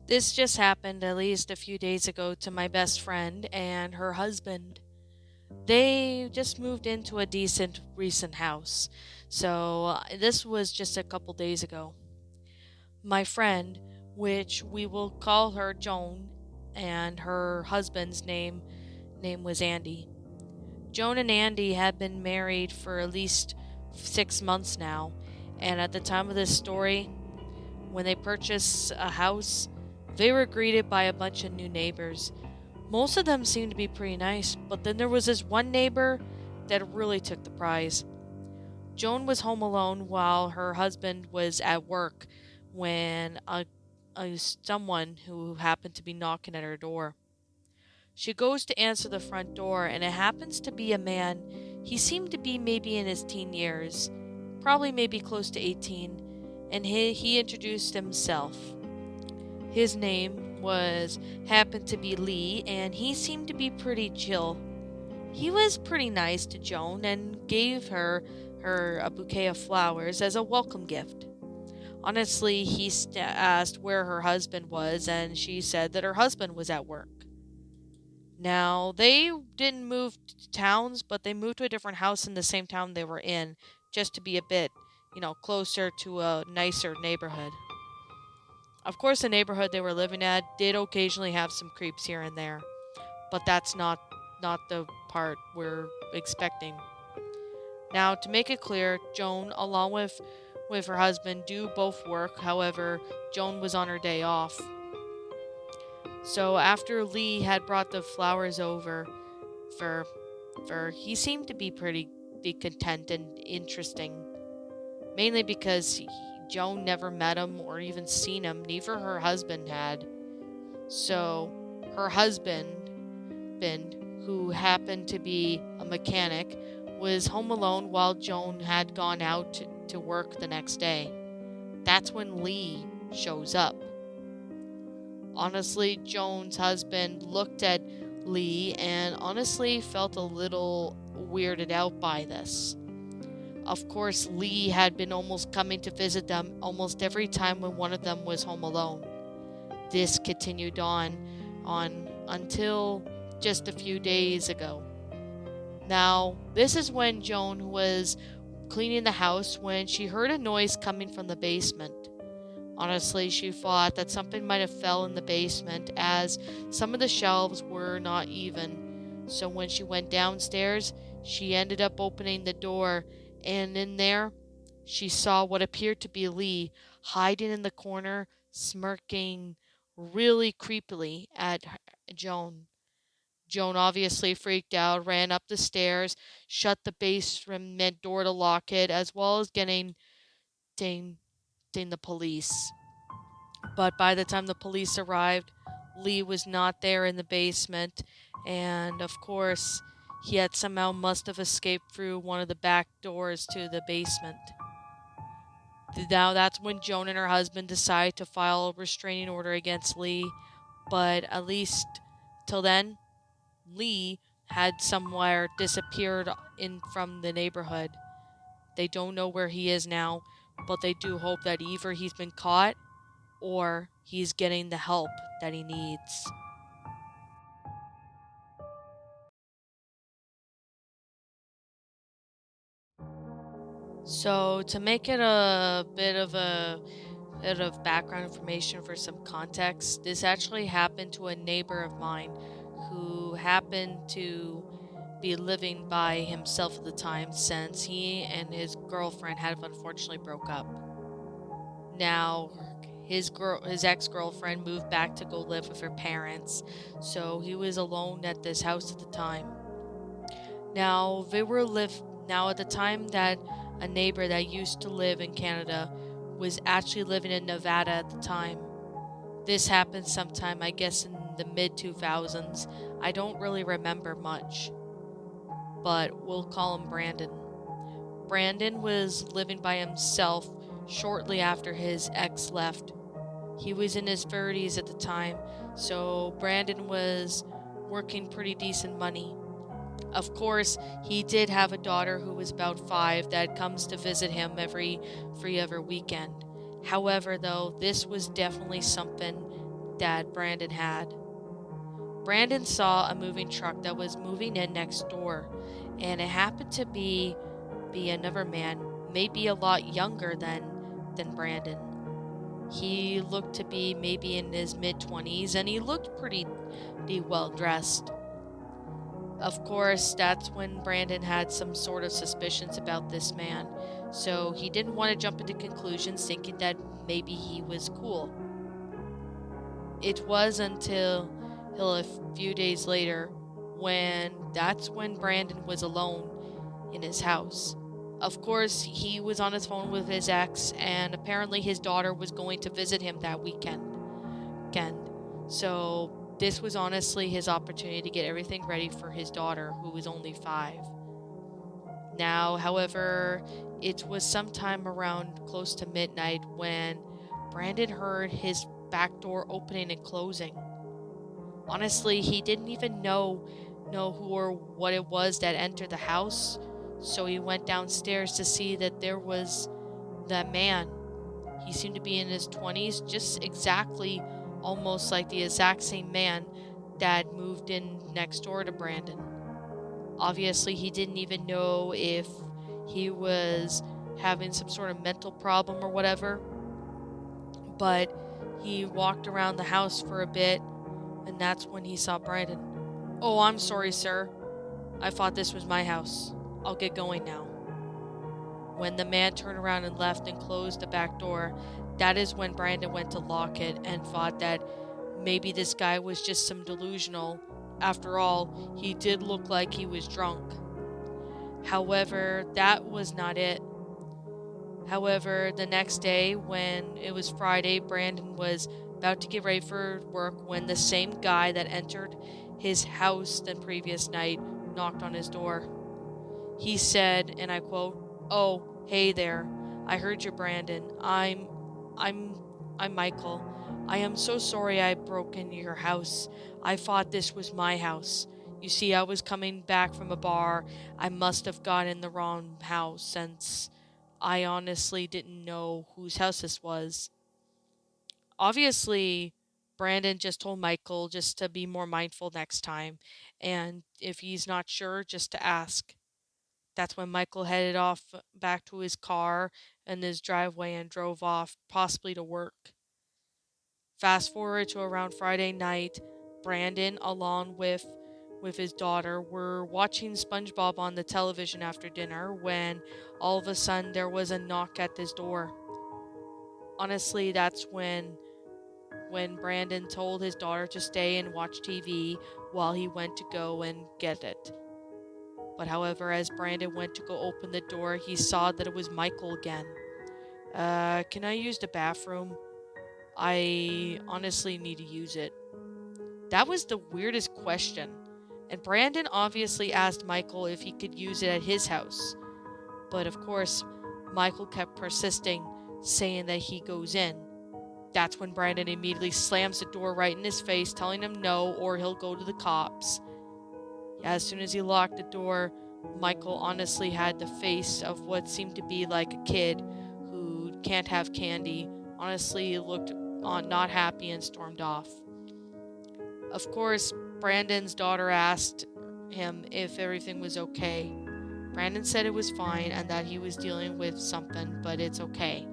This just happened at least a few days ago to my best friend and her husband. They just moved into a decent recent house. This was just a couple days ago. My friend, which we will call her Joan, and her husband's name was Andy. Joan and Andy had been married for at least 6 months now, and at the time of this story, when they purchased a house, they were greeted by a bunch of new neighbors. Most of them seemed to be pretty nice, but then there was this one neighbor that really took the prize. Joan was home alone while her husband was at work when someone who happened to be knocking at her door. She goes to answer the front door, and it happens to be a man. He seemed to be maybe in his teen years, probably maybe close to 18, and he introduced himself. His name was happened to be Lee, and he seemed to be pretty chill. He was pretty nice to Joan and gave her a bouquet of flowers as a welcome gift. Honestly, he asked where her husband was, and she said that her husband was at work. Now, they didn't move to towns, but they moved to a different house in the same town they were in, just to be a bit, closer to a nicer neighborhood. Of course, the neighborhood they were living at did occasionally have some creeps here and there, but that's not the part we're expecting. Now, to make it clear, Joan, along with her husband, do both work. However, Joan was on her day off. So after Lee had brought the flowers over for he seemed to be pretty content and interesting, mainly because Joan never met him or even seen him. Neither her husband had. So her husband, Ben, who happened to be a mechanic, was home alone while Joan had gone out to work the next day. That's when Lee shows up. Honestly, Joan's husband looked at Lee and honestly felt a little weirded out by this. Of course, Lee had been almost coming to visit them almost every time when one of them was home alone. This continued on until just a few days ago. Now, this is when Joan was cleaning the house when she heard a noise coming from the basement. Honestly, she thought that something might have fell in the basement as some of the shelves were not even. So when she went downstairs, she ended up opening the door, and in there, she saw what appeared to be Lee hiding in the corner, smirking really creepily at Joan. Joan obviously freaked out, ran up the stairs, shut the basement door to lock it, as well as getting the police. But by the time the police arrived, Lee was not there in the basement, and of course, he had somehow must have escaped through one of the back doors to the basement. Now that's when Joan and her husband decided to file a restraining order against Lee, but at least till then, Lee had somewhere disappeared in from the neighborhood. They don't know where he is now, but they do hope that either he's been caught or he's getting the help that he needs. So, to make it a bit of background information for some context, this actually happened to a neighbor of mine who happened to be living by himself at the time since he and his girlfriend had unfortunately broke up. Now, his ex-girlfriend moved back to go live with her parents, so he was alone at this house at the time. Now, they were live now at the time that a neighbor that used to live in Canada was actually living in Nevada at the time. This happened sometime, I guess, in the mid 2000s. I don't really remember much, but we'll call him Brandon. Brandon was living by himself shortly after his ex left. He was in his 30s at the time, so Brandon was working pretty decent money. Of course, he did have a daughter who was about 5 that comes to visit him every weekend. However, though, this was definitely something that Brandon had. Brandon saw a moving truck that was moving in next door, and it happened to be another man, maybe a lot younger than Brandon. He looked to be maybe in his mid-20s, and he looked pretty well dressed. Of course, that's when Brandon had some sort of suspicions about this man, so he didn't want to jump into conclusions thinking that maybe he was cool. It was until a few days later that's when Brandon was alone in his house. Of course, he was on his phone with his ex, and apparently his daughter was going to visit him that weekend. So this was honestly his opportunity to get everything ready for his daughter, who was only 5. Now, however, it was sometime around close to midnight when Brandon heard his back door opening and closing. Honestly, he didn't even know who or what it was that entered the house, so he went downstairs to see that there was that man. He seemed to be in his 20s, just exactly almost like the exact same man that moved in next door to Brandon. Obviously, he didn't even know if he was having some sort of mental problem or whatever, but he walked around the house for a bit, and that's when he saw Brandon. "Oh, I'm sorry, sir. I thought this was my house. I'll get going now." When the man turned around and left and closed the back door, that is when Brandon went to lock it and thought that maybe this guy was just some delusional. After all, he did look like he was drunk. However, that was not it. However, the next day, when it was Friday, Brandon was about to get ready for work when the same guy that entered his house the previous night knocked on his door. He said, and I quote, "Oh, hey there. I heard you, Brandon. I'm Michael. I am so sorry I broke into your house. I thought this was my house. You see, I was coming back from a bar. I must have gotten in the wrong house since I honestly didn't know whose house this was." Obviously, Brandon just told Michael just to be more mindful next time, and if he's not sure, just to ask. That's when Michael headed off back to his car in his driveway and drove off, possibly to work. Fast forward to around Friday night, Brandon, along with his daughter, were watching SpongeBob on the television after dinner when all of a sudden there was a knock at his door. Honestly, that's when Brandon told his daughter to stay and watch TV while he went to go and get it. But however, as Brandon went to go open the door, he saw that it was Michael again. Can I use the bathroom? I honestly need to use it." That was the weirdest question. And Brandon obviously asked Michael if he could use it at his house. But of course, Michael kept persisting, saying that he goes in. That's when Brandon immediately slams the door right in his face, telling him no or he'll go to the cops. As soon as he locked the door, Michael honestly had the face of what seemed to be like a kid who can't have candy. Honestly, he looked not happy and stormed off. Of course, Brandon's daughter asked him if everything was okay. Brandon said it was fine and that he was dealing with something, but it's okay.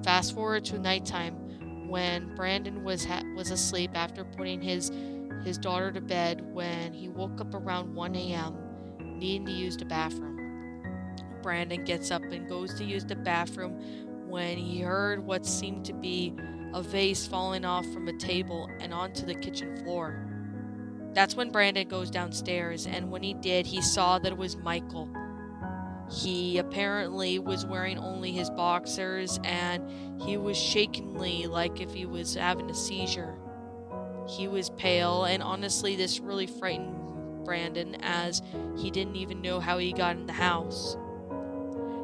Fast forward to nighttime when Brandon was asleep after putting his daughter to bed when he woke up around 1 a.m. needing to use the bathroom. Brandon gets up and goes to use the bathroom when he heard what seemed to be a vase falling off from a table and onto the kitchen floor. That's when Brandon goes downstairs, and when he did, he saw that it was Michael. He apparently was wearing only his boxers, and he was shakenly like if he was having a seizure. He was pale, and honestly, this really frightened Brandon as he didn't even know how he got in the house.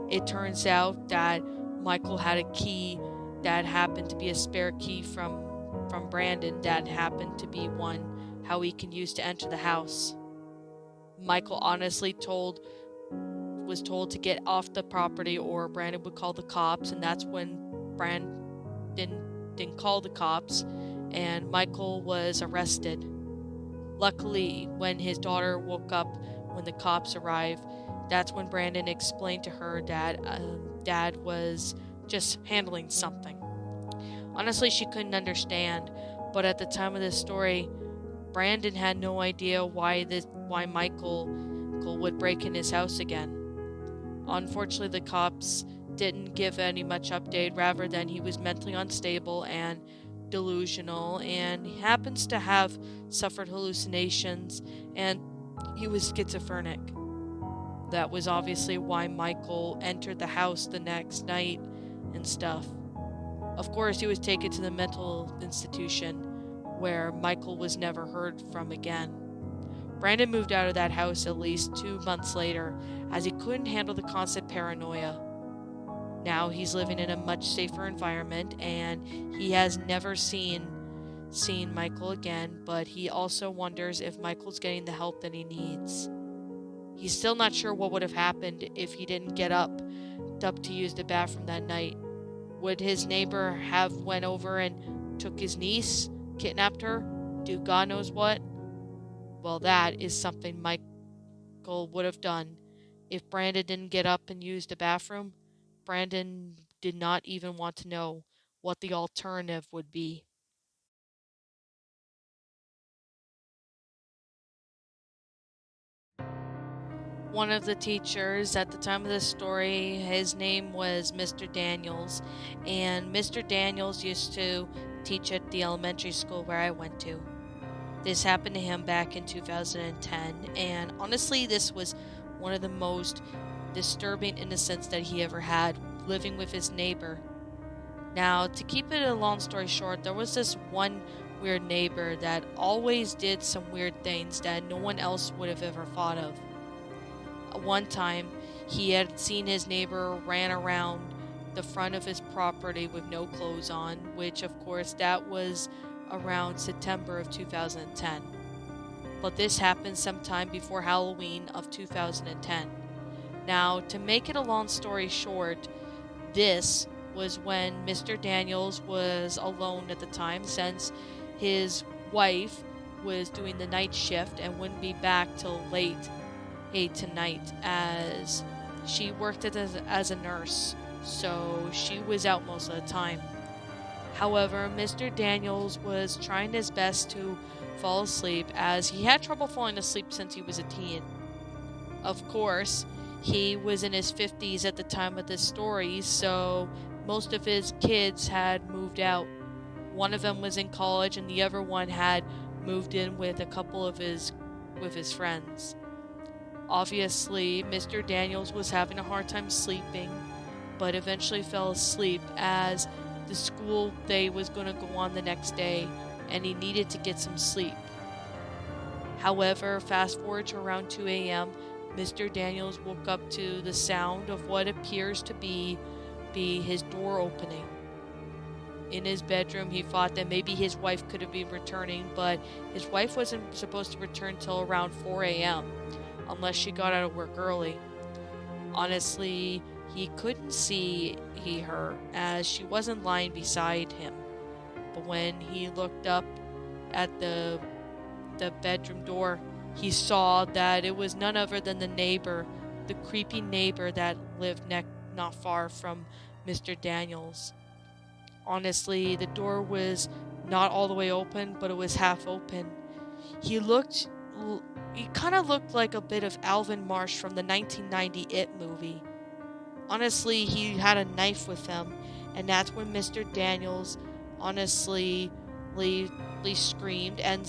It turns out that Michael had a key that happened to be a spare key from Brandon that happened to be one how he can use to enter the house. Michael honestly was told to get off the property or Brandon would call the cops, and that's when Brandon didn't call the cops, and Michael was arrested. Luckily, when his daughter woke up when the cops arrived, that's when Brandon explained to her that dad was just handling something. Honestly, she couldn't understand, but at the time of this story, Brandon had no idea why Michael would break in his house again. Unfortunately, the cops didn't give any much update, rather than he was mentally unstable and delusional, and he happens to have suffered hallucinations, and he was schizophrenic. That was obviously why Michael entered the house the next night and stuff. Of course, he was taken to the mental institution, where Michael was never heard from again. Brandon moved out of that house at least 2 months later, as he couldn't handle the constant paranoia. Now he's living in a much safer environment, and he has never seen Michael again, but he also wonders if Michael's getting the help that he needs. He's still not sure what would have happened if he didn't get up to use the bathroom that night. Would his neighbor have went over and took his niece, kidnapped her, do God knows what? Well, that is something Michael would have done. If Brandon didn't get up and use the bathroom, Brandon did not even want to know what the alternative would be. One of the teachers at the time of this story, his name was Mr. Daniels, and Mr. Daniels used to teach at the elementary school where I went to. This happened to him back in 2010, and honestly, this was one of the most disturbing incidents that he ever had, living with his neighbor. Now, to keep it a long story short, there was this one weird neighbor that always did some weird things that no one else would have ever thought of. One time, he had seen his neighbor ran around the front of his property with no clothes on, which of course that was around September of 2010. But this happened sometime before Halloween of 2010. Now, to make it a long story short, this was when Mr. Daniels was alone at the time, since his wife was doing the night shift and wouldn't be back till late 8 tonight, as she worked as a nurse, so she was out most of the time. However, Mr. Daniels was trying his best to fall asleep, as he had trouble falling asleep since he was a teen. Of course, he was in his 50s at the time of this story, so most of his kids had moved out. One of them was in college, and the other one had moved in with a couple of his friends. Obviously, Mr. Daniels was having a hard time sleeping, but eventually fell asleep, as the school day was going to go on the next day and he needed to get some sleep. However, fast forward to around 2 a.m., Mr. Daniels woke up to the sound of what appears to be his door opening. In his bedroom, he thought that maybe his wife could have been returning, but his wife wasn't supposed to return till around 4 a.m., unless she got out of work early. Honestly, he couldn't see her, as she wasn't lying beside him. But when he looked up at the bedroom door, he saw that it was none other than the creepy neighbor that lived not far from Mr. Daniels. Honestly, the door was not all the way open, but it was half open. He looked, he kind of looked like a bit of Alvin Marsh from the 1990 It movie. Honestly, he had a knife with him, and that's when Mr. Daniels honestly screamed and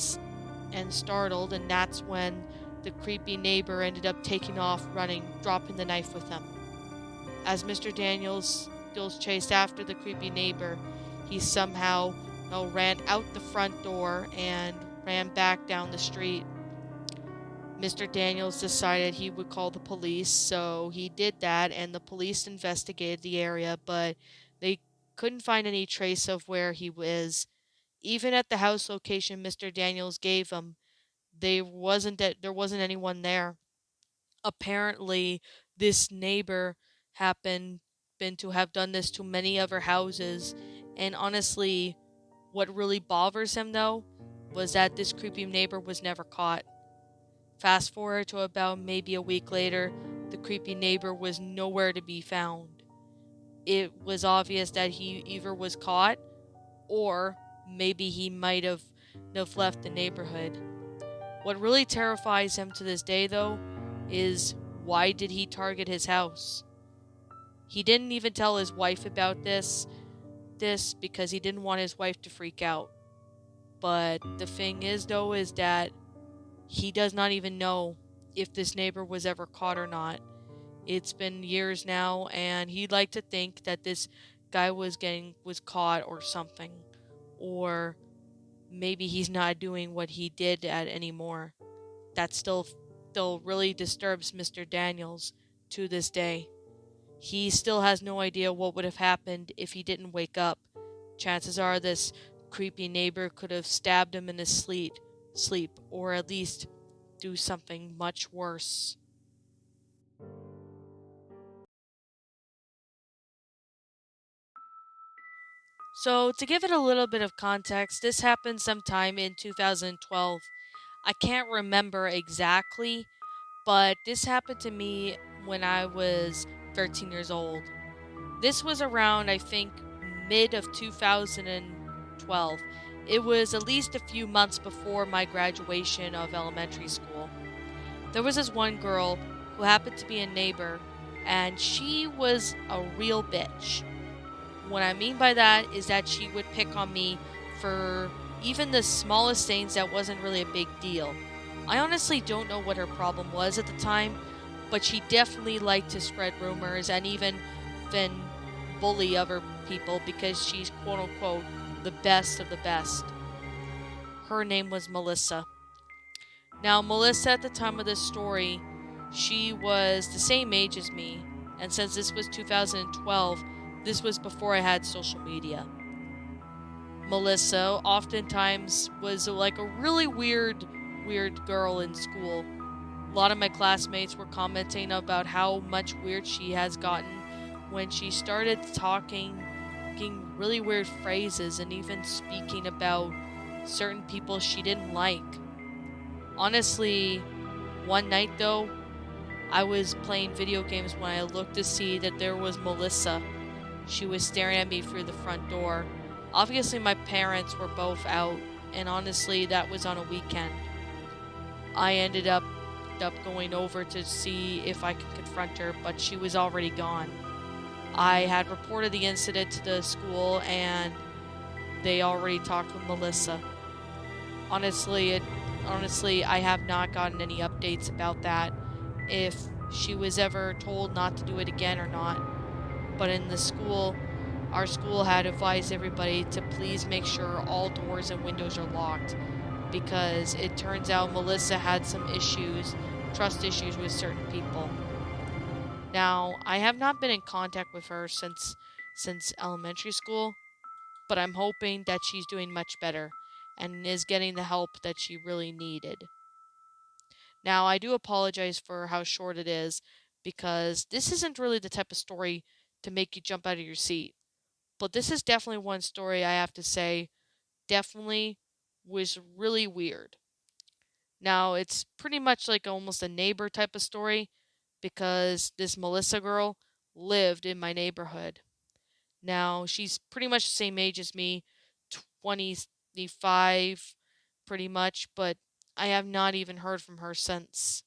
startled, and that's when the creepy neighbor ended up taking off running, dropping the knife with him. As Mr. Daniels still chased after the creepy neighbor, he somehow ran out the front door and ran back down the street. Mr. Daniels decided he would call the police, so he did that, and the police investigated the area, but they couldn't find any trace of where he was. Even at the house location Mr. Daniels gave him, there wasn't anyone there. Apparently, this neighbor happened been to have done this to many other houses, and honestly, What really bothers him, though, was that this creepy neighbor was never caught. Fast forward to about maybe a week later, the creepy neighbor was nowhere to be found. It was obvious that he either was caught or maybe he might have left the neighborhood. What really terrifies him to this day, though, is why did he target his house? He didn't even tell his wife about this because he didn't want his wife to freak out. But the thing is, though, is that he does not even know if this neighbor was ever caught or not. It's been years now, and he'd like to think that this guy was caught or something, or maybe he's not doing what he did at anymore. That still really disturbs Mr. Daniels to this day. He still has no idea what would have happened if he didn't wake up. Chances are this creepy neighbor could have stabbed him in his sleep, or at least do something much worse. So, to give it a little bit of context, this happened sometime in 2012. I can't remember exactly, but this happened to me when I was 13 years old. This was around, I think, mid of 2012. It was at least a few months before my graduation of elementary school. There was this one girl who happened to be a neighbor, and she was a real bitch. What I mean by that is that she would pick on me for even the smallest things that wasn't really a big deal. I honestly don't know what her problem was at the time, but she definitely liked to spread rumors and even bully other people because she's quote unquote the best of the best. Her name was Melissa. Now, Melissa, at the time of this story, she was the same age as me, and since this was 2012, this was before I had social media. Melissa oftentimes was like a really weird girl in school. A lot of my classmates were commenting about how much weird she has gotten when she started talking really weird phrases and even speaking about certain people she didn't like. Honestly, one night though, I was playing video games when I looked to see that there was Melissa. She was staring at me through the front door. Obviously, my parents were both out, and honestly, that was on a weekend. I ended up going over to see if I could confront her, but she was already gone. I had reported the incident to the school, and they already talked with Melissa. Honestly, I have not gotten any updates about that, if she was ever told not to do it again or not. But in the school, our school had advised everybody to please make sure all doors and windows are locked, because it turns out Melissa had some trust issues with certain people. Now, I have not been in contact with her since elementary school, but I'm hoping that she's doing much better and is getting the help that she really needed. Now, I do apologize for how short it is, because this isn't really the type of story to make you jump out of your seat. But this is definitely one story I have to say definitely was really weird. Now, it's pretty much like almost a neighbor type of story, because this Melissa girl lived in my neighborhood. Now, she's pretty much the same age as me, 25 pretty much, but I have not even heard from her since.